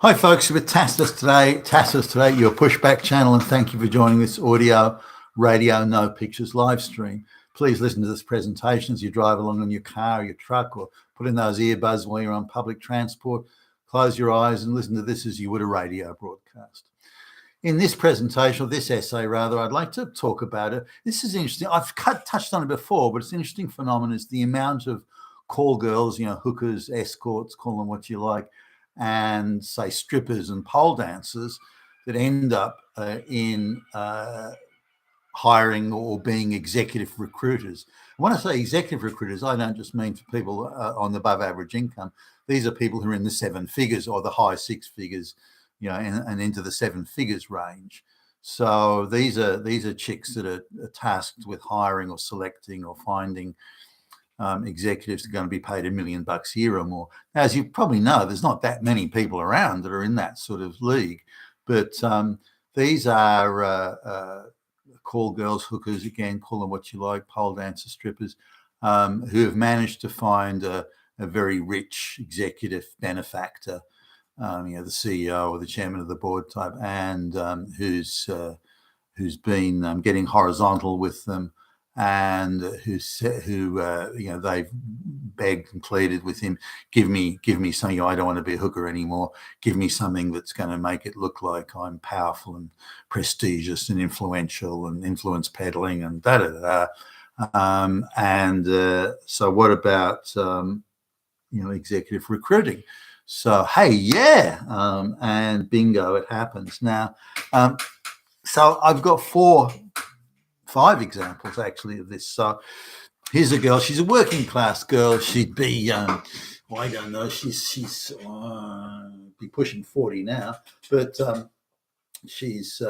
Hi folks, with Tacitus today, your pushback channel, and thank you for joining this audio, radio, no pictures live stream. Please listen to this presentation as you drive along in your car or your truck, or put in those earbuds while you're on public transport. Close your eyes and listen to this as you would a radio broadcast. In this presentation, or this essay rather, I'd like to talk about it. This is interesting. I've touched on it before, but it's an interesting phenomenon. Is the amount of call girls, hookers, escorts, call them what you like, and say strippers and pole dancers that end up in hiring or being executive recruiters. When I say executive recruiters, I don't just mean for people on above average income. These are people who are in the seven figures or the high six figures, and into the seven figures range. So these are chicks that are tasked with hiring or selecting or finding executives are going to be paid $1 million a year or more. Now, as you probably know, there's not that many people around that are in that sort of league, but these are call girls, hookers, again, call them what you like, pole dancers, strippers, who have managed to find a very rich executive benefactor, the CEO or the chairman of the board type, and who's been getting horizontal with them, and who they've begged and pleaded with him, give me something. I don't want to be a hooker anymore. Give me something that's going to make it look like I'm powerful and prestigious and influential and influence peddling and da da da. So what about executive recruiting? So hey, yeah, and bingo, it happens now. So I've got 5 examples actually of this. So here's a girl. She's a working class girl. She'd be, I don't know. She's be pushing 40 now, but she's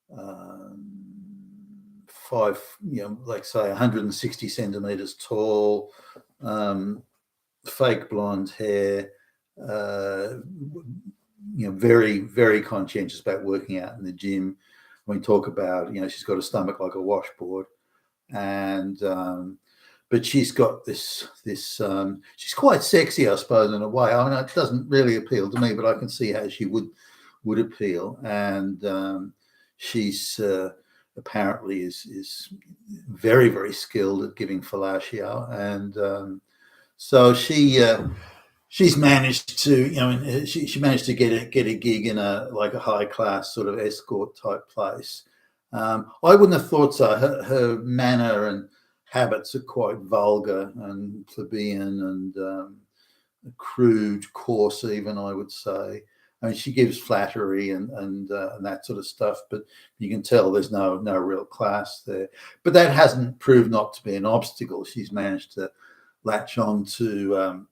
160 centimeters tall, fake blonde hair. Very, very conscientious about working out in the gym. When we talk about, she's got a stomach like a washboard, and but she's got this. She's quite sexy, I suppose, in a way. I mean, it doesn't really appeal to me, but I can see how she would appeal. And she's apparently is very, very skilled at giving fellatio, and so she's managed to, she managed to get a gig in a high class sort of escort type place. I wouldn't have thought so. Her manner and habits are quite vulgar and plebeian and crude, coarse, even, I would say. I mean, she gives flattery and that sort of stuff, but you can tell there's no real class there. But that hasn't proved not to be an obstacle. She's managed to latch on to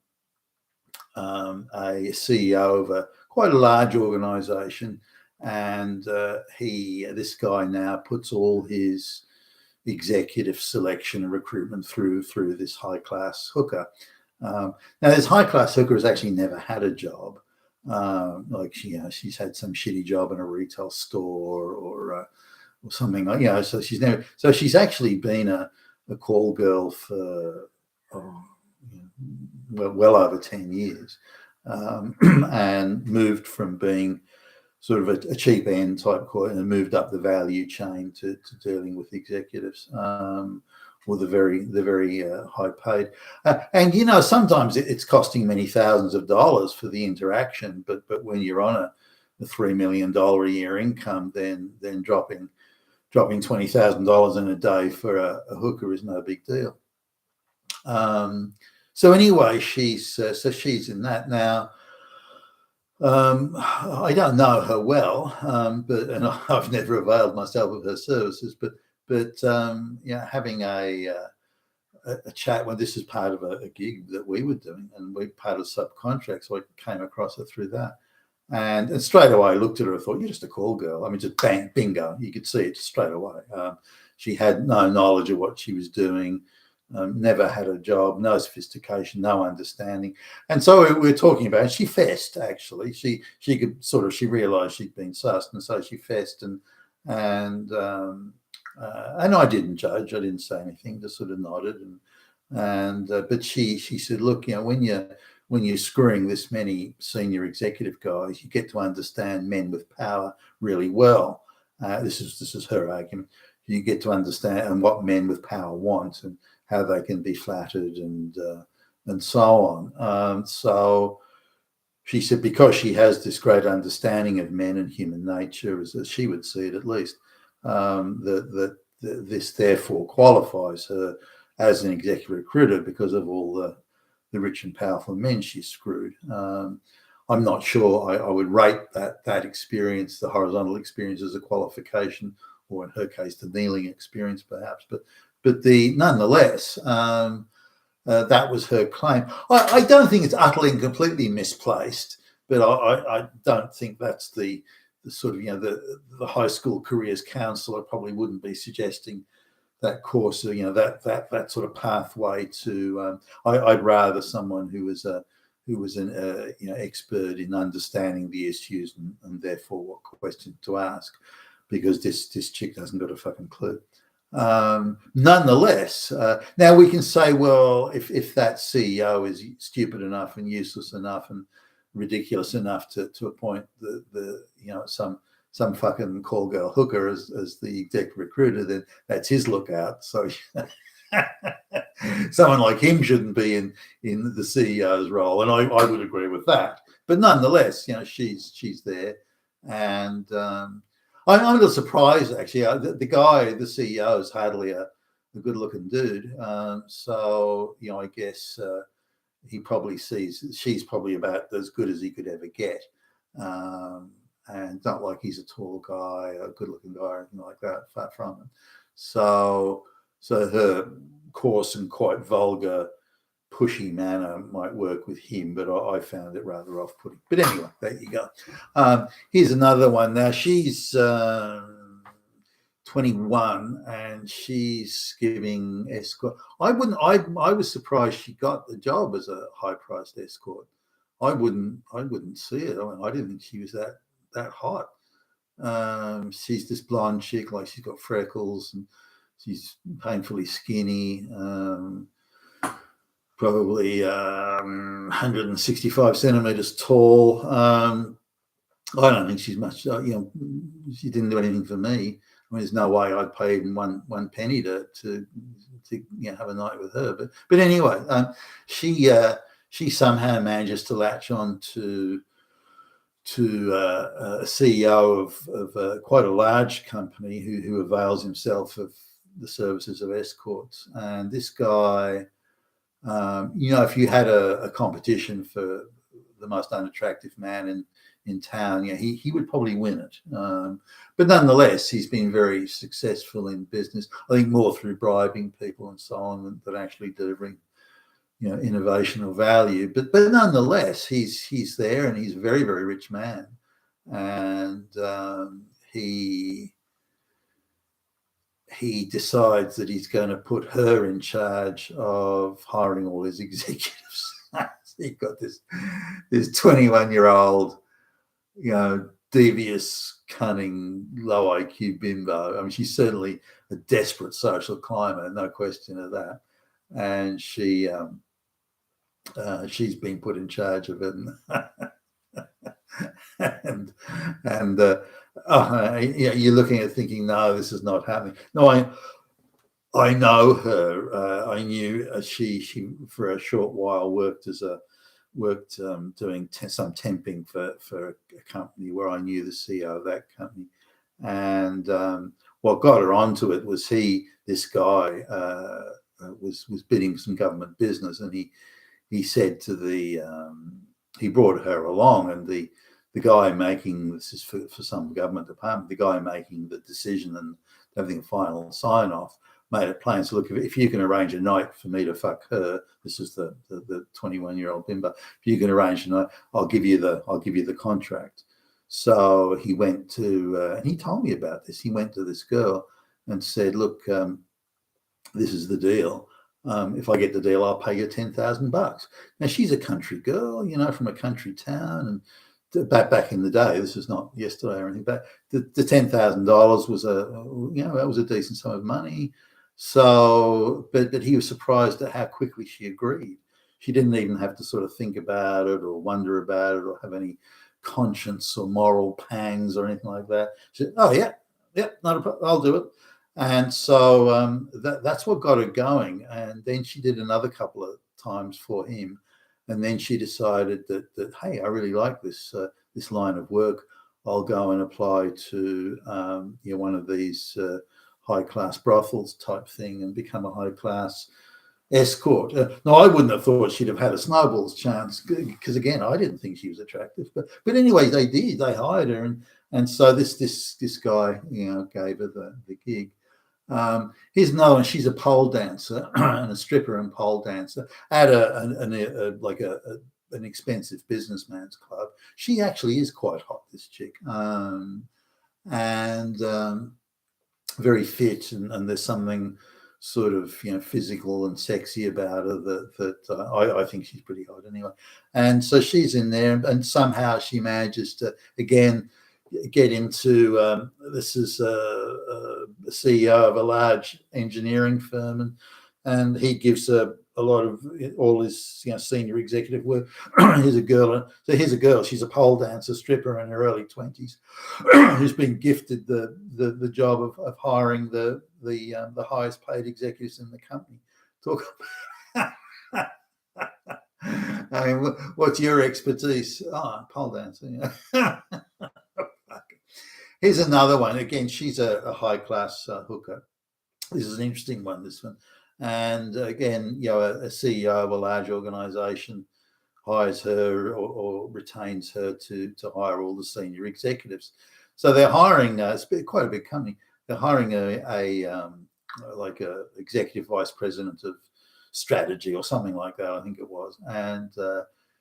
a CEO of quite a large organization, and this guy now puts all his executive selection and recruitment through this high class hooker. Now this high class hooker has actually never had a job. She's had some shitty job in a retail store or something like, so she's actually been a call girl for well over 10 years, and moved from being sort of a cheap end type call and moved up the value chain to dealing with executives, or the very high paid. And sometimes it's costing many thousands of dollars for the interaction, but when you're on a $3 million a year income, then dropping $20,000 in a day for a hooker is no big deal. So anyway, she's in that now. I don't know her well, and I've never availed myself of her services. But having a chat when this is part of a gig that we were doing, and we're part of subcontract, so I came across her through that. And straight away I looked at her and thought, you're just a call girl. I mean, just bang, bingo. You could see it straight away. She had no knowledge of what she was doing. Never had a job, no sophistication, no understanding. And so we're talking about, she fessed, actually. She realized she'd been sussed, and so she fessed, and I didn't judge. I didn't say anything, just sort of nodded. But she said, look, when when you're screwing this many senior executive guys, you get to understand men with power really well. This is her argument. You get to understand what men with power want and how they can be flattered and so on. So she said, because she has this great understanding of men and human nature, as she would see it at least, this therefore qualifies her as an executive recruiter because of all the rich and powerful men she's screwed. I'm not sure I would rate that experience, the horizontal experience, as a qualification, or in her case, the kneeling experience, perhaps. But nonetheless, that was her claim. I don't think it's utterly and completely misplaced, but I don't think that's the sort of, the high school careers counsellor probably wouldn't be suggesting that course, that sort of pathway to. I'd rather someone who was an expert in understanding the issues and therefore what questions to ask, because this chick hasn't got a fucking clue. Nonetheless, now we can say, well, if that CEO is stupid enough and useless enough and ridiculous enough to appoint some fucking call girl hooker as the executive recruiter, then that's his lookout. So someone like him shouldn't be in the CEO's role, and I would agree with that. But nonetheless, she's there, and I'm a little surprised actually. The guy, the CEO, is hardly a good-looking dude. So I guess he probably sees she's probably about as good as he could ever get. And not like he's a tall guy, a good-looking guy, or anything like that. Far from it. So her coarse and quite vulgar, pushy manner might work with him, but I found it rather off-putting. But anyway, there you go. Here's another one. Now she's 21 and she's giving escort. I was surprised she got the job as a high-priced escort. I wouldn't see it. I didn't think she was that hot. She's this blonde chick, like she's got freckles and she's painfully skinny. Probably 165 centimeters tall. I don't think she's much. She didn't do anything for me. I mean, there's no way I'd pay even one penny to have a night with her. But anyway, she somehow manages to latch on to a CEO of quite a large company who avails himself of the services of escorts. And this guy, if you had a competition for the most unattractive man in town, he would probably win it. But nonetheless, he's been very successful in business. I think more through bribing people and so on than actually delivering innovation or value. But nonetheless, he's there, and he's a very, very rich man, and he decides that he's going to put her in charge of hiring all his executives. So you've got this 21-year-old, devious, cunning, low IQ bimbo. I mean, she's certainly a desperate social climber, no question of that. And she's been put in charge of it, and you're looking at thinking, no, this is not happening. No, I know her. I knew she for a short while worked doing some temping for a company where I knew the CEO of that company, and what got her onto it was this guy was bidding some government business, and he said to he brought her along, and the guy making, this is for some government department, the guy making the decision and having a final sign off made it plain. So look, if you can arrange a night for me to fuck her, this is the 21-year-old bimbo. If you can arrange a night, I'll give you the contract. So he went to, and he told me about this. He went to this girl and said, look, this is the deal. If I get the deal, I'll pay you $10,000. Now she's a country girl, from a country town, and back in the day, this is not yesterday or anything, but the $10,000 was that was a decent sum of money. So, but he was surprised at how quickly she agreed. She didn't even have to sort of think about it or wonder about it or have any conscience or moral pangs or anything like that. She said, "Oh yeah, not a problem. I'll do it." And so that's what got her going. And then she did another couple of times for him, and then she decided that hey, I really like this line of work. I'll go and apply to one of these high class brothels type thing and become a high class escort. No, I wouldn't have thought she'd have had a snowball's chance because again, I didn't think she was attractive. But anyway, they did. They hired her, and so this guy gave her the gig. Here's another one. She's a pole dancer and a stripper and pole dancer at an expensive businessman's club. She actually is quite hot, this chick, and very fit, and there's something sort of physical and sexy about her that I think she's pretty hot anyway. And so she's in there, and somehow she manages to again get into this is a CEO of a large engineering firm, and he gives her a lot of all his senior executive work. Here's a girl. She's a pole dancer, stripper in her early 20s, who's been gifted the job of hiring the highest paid executives in the company. Talk. I mean, what's your expertise? Oh, pole dancing. Here's another one. Again, she's a high class hooker. This is an interesting one. This one. And again, a CEO of a large organization hires her or retains her to hire all the senior executives. So they're hiring, it's quite a big company. They're hiring a executive vice president of strategy or something like that, I think it was. And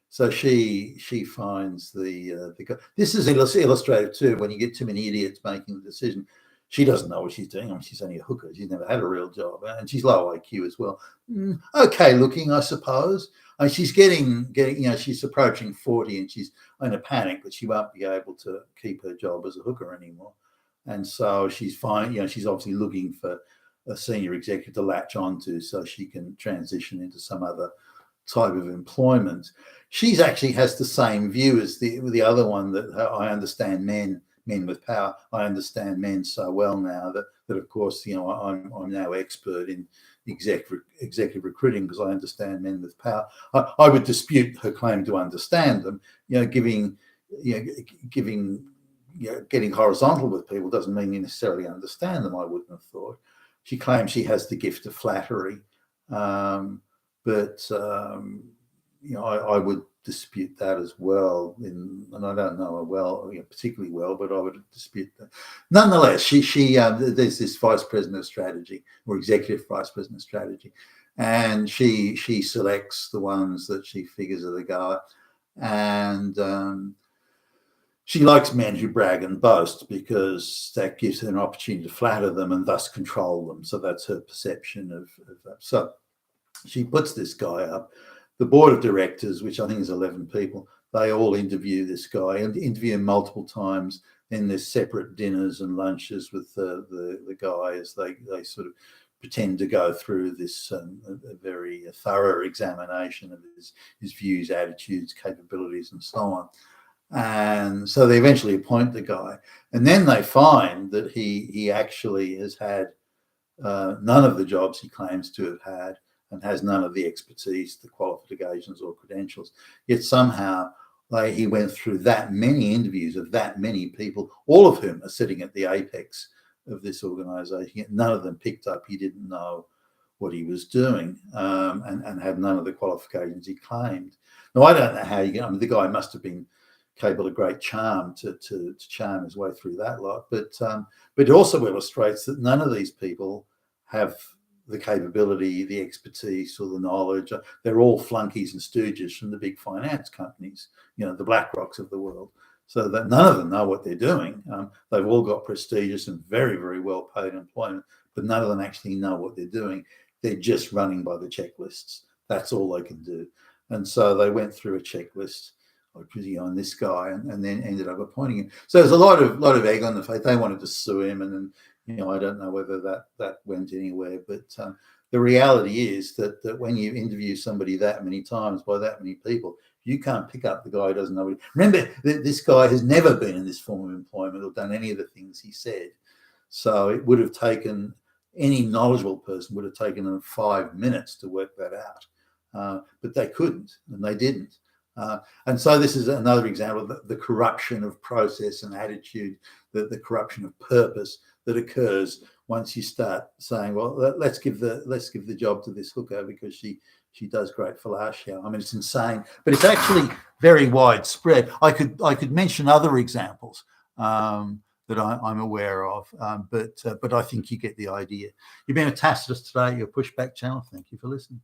so she finds the guy. This is illustrative too. When you get too many idiots making the decision, she doesn't know what she's doing. I mean, she's only a hooker. She's never had a real job, and she's low IQ as well. Okay looking, I suppose. I mean, she's getting. She's approaching 40, and she's in a panic that she won't be able to keep her job as a hooker anymore. And so she's fine. She's obviously looking for a senior executive to latch onto, so she can transition into some other type of employment. She's actually has the same view as the other one, that I understand men with power. I understand men so well now that of course I'm now expert in executive recruiting because I understand men with power. I would dispute her claim to understand them. Getting horizontal with people doesn't mean you necessarily understand them. I wouldn't have thought. She claims she has the gift of flattery, but I would dispute that as well. And I don't know her well, particularly well, but I would dispute that. Nonetheless, she there's this vice president of strategy or executive vice president of strategy, and she selects the ones that she figures are the guy, and she likes men who brag and boast because that gives her an opportunity to flatter them and thus control them. So that's her perception of that. So she puts this guy up. The board of directors, which I think is 11 people, they all interview this guy and interview him multiple times. Then there's separate dinners and lunches with the guy as they sort of pretend to go through this a very thorough examination of his views, attitudes, capabilities, and so on. And so they eventually appoint the guy, and then they find that he actually has had none of the jobs he claims to have had, and has none of the expertise, the qualifications or credentials. Yet somehow he went through that many interviews of that many people, all of whom are sitting at the apex of this organization. Yet none of them picked up he didn't know what he was doing, and had none of the qualifications he claimed. Now, I don't know how you get, the guy must have been capable of great charm to charm his way through that lot. But it also illustrates that none of these people have the capability, the expertise, or the knowledge. They're all flunkies and stooges from the big finance companies, the BlackRocks of the world. So that none of them know what they're doing. They've all got prestigious and very, very well paid employment, but none of them actually know what they're doing. They're just running by the checklists. That's all they can do. And so they went through a checklist on this guy, and then ended up appointing him. So there's a lot of egg on the face. They wanted to sue him, and then I don't know whether that went anywhere. But the reality is that when you interview somebody that many times by that many people, you can't pick up the guy who doesn't know what remember, this guy has never been in this form of employment or done any of the things he said. So it would have taken, any knowledgeable person would have taken them 5 minutes to work that out. But they couldn't, and they didn't. And so this is another example of the corruption of process and attitude, the corruption of purpose that occurs once you start saying, well, let's give the job to this hooker because she does great fellatio. I mean, it's insane, but it's actually very widespread. I could mention other examples that I'm aware of, but I think you get the idea. You've been a Tacitus today, your Pushback channel. Thank you for listening.